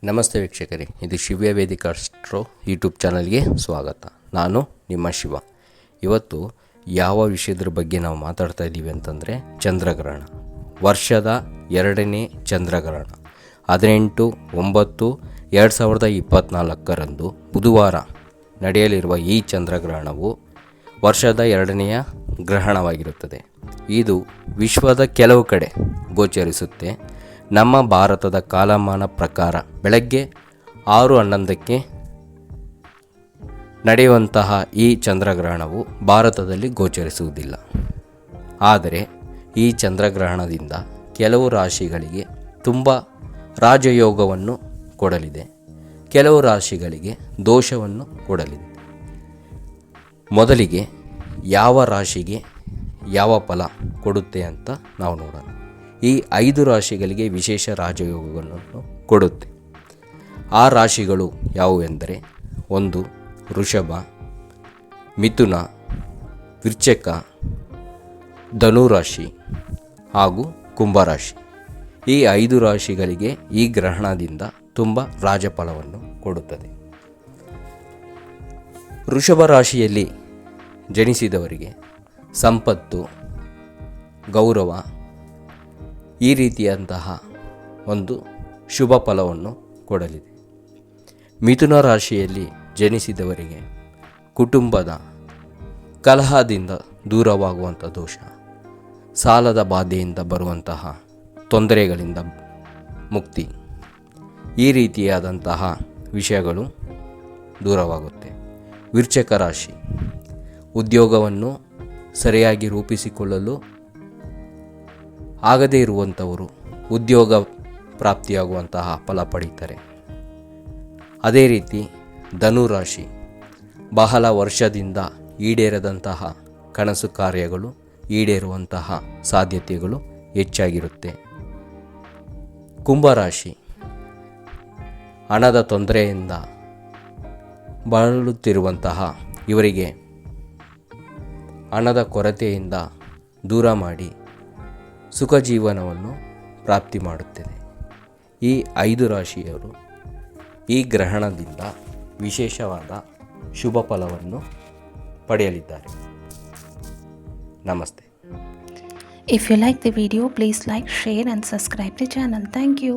ನಮಸ್ತೆ ವೀಕ್ಷಕರೇ, ಇದು ಶಿವ್ಯ ವೇದಿಕ ಅಸ್ಟ್ರೋ ಯೂಟ್ಯೂಬ್ ಚಾನಲ್ಗೆ ಸ್ವಾಗತ. ನಾನು ನಿಮ್ಮ ಶಿವ. ಇವತ್ತು ಯಾವ ವಿಷಯದ ಬಗ್ಗೆ ನಾವು ಮಾತಾಡ್ತಾ ಇದ್ದೀವಿ ಅಂತಂದರೆ ಚಂದ್ರಗ್ರಹಣ. ವರ್ಷದ 2ನೇ ಚಂದ್ರಗ್ರಹಣ 18/9/2024 ಬುಧವಾರ ನಡೆಯಲಿರುವ ಈ ಚಂದ್ರಗ್ರಹಣವು ವರ್ಷದ 2ನೆಯ ಗ್ರಹಣವಾಗಿರುತ್ತದೆ. ಇದು ವಿಶ್ವದ ಕೆಲವು ಕಡೆ ಗೋಚರಿಸುತ್ತೆ. ನಮ್ಮ ಭಾರತದ ಕಾಲಮಾನ ಪ್ರಕಾರ ಬೆಳಗ್ಗೆ 6:11 ನಡೆಯುವಂತಹ ಈ ಚಂದ್ರಗ್ರಹಣವು ಭಾರತದಲ್ಲಿ ಗೋಚರಿಸುವುದಿಲ್ಲ. ಆದರೆ ಈ ಚಂದ್ರಗ್ರಹಣದಿಂದ ಕೆಲವು ರಾಶಿಗಳಿಗೆ ತುಂಬ ರಾಜಯೋಗವನ್ನು ಕೊಡಲಿದೆ, ಕೆಲವು ರಾಶಿಗಳಿಗೆ ದೋಷವನ್ನು ಕೊಡಲಿದೆ. ಮೊದಲಿಗೆ ಯಾವ ರಾಶಿಗೆ ಯಾವ ಫಲ ಕೊಡುತ್ತೆ ಅಂತ ನಾವು ನೋಡೋಣ. ಈ 5 ರಾಶಿಗಳಿಗೆ ವಿಶೇಷ ರಾಜಯೋಗವನ್ನು ಕೊಡುತ್ತೆ. ಆ ರಾಶಿಗಳು ಯಾವುವೆಂದರೆ 1. ವೃಷಭ, ಮಿಥುನ, ವೃಶ್ಚಿಕ, ಧನುರಾಶಿ ಹಾಗೂ ಕುಂಭರಾಶಿ. ಈ 5 ರಾಶಿಗಳಿಗೆ ಈ ಗ್ರಹಣದಿಂದ ತುಂಬ ರಾಜಫಲವನ್ನು ಕೊಡುತ್ತದೆ. ವೃಷಭ ರಾಶಿಯಲ್ಲಿ ಜನಿಸಿದವರಿಗೆ ಸಂಪತ್ತು, ಗೌರವ ಈ ರೀತಿಯಂತಹ ಒಂದು ಶುಭ ಫಲವನ್ನು ಕೊಡಲಿದೆ. ಮಿಥುನ ರಾಶಿಯಲ್ಲಿ ಜನಿಸಿದವರಿಗೆ ಕುಟುಂಬದ ಕಲಹದಿಂದ ದೂರವಾಗುವಂಥ ದೋಷ, ಸಾಲದ ಬಾಧೆಯಿಂದ ಬರುವಂತಹ ತೊಂದರೆಗಳಿಂದ ಮುಕ್ತಿ, ಈ ರೀತಿಯಾದಂತಹ ವಿಷಯಗಳು ದೂರವಾಗುತ್ತೆ. ವೃಶ್ಚಿಕ ರಾಶಿ ಉದ್ಯೋಗವನ್ನು ಸರಿಯಾಗಿ ರೂಪಿಸಿಕೊಳ್ಳಲು ಆಗದೇ ಇರುವಂಥವರು ಉದ್ಯೋಗ ಪ್ರಾಪ್ತಿಯಾಗುವಂತಹ ಫಲ ಪಡೀತಾರೆ. ಅದೇ ರೀತಿ ಧನುರಾಶಿ ಬಹಳ ವರ್ಷದಿಂದ ಈಡೇರದಂತಹ ಕನಸು ಕಾರ್ಯಗಳು ಈಡೇರುವಂತಹ ಸಾಧ್ಯತೆಗಳು ಹೆಚ್ಚಾಗಿರುತ್ತೆ. ಕುಂಭರಾಶಿ ಹಣದ ತೊಂದರೆಯಿಂದ ಬಳಲುತ್ತಿರುವಂತಹ ಇವರಿಗೆ ಹಣದ ಕೊರತೆಯಿಂದ ದೂರ ಮಾಡಿ ಸುಖ ಜೀವನವನ್ನು ಪ್ರಾಪ್ತಿ ಮಾಡುತ್ತದೆ. ಈ 5 ರಾಶಿಯವರು ಈ ಗ್ರಹಣದಿಂದ ವಿಶೇಷವಾದ ಶುಭ ಫಲವನ್ನು ಪಡೆಯಲಿದ್ದಾರೆ. ನಮಸ್ತೆ. If you like the video, please like, share and subscribe the channel. Thank you.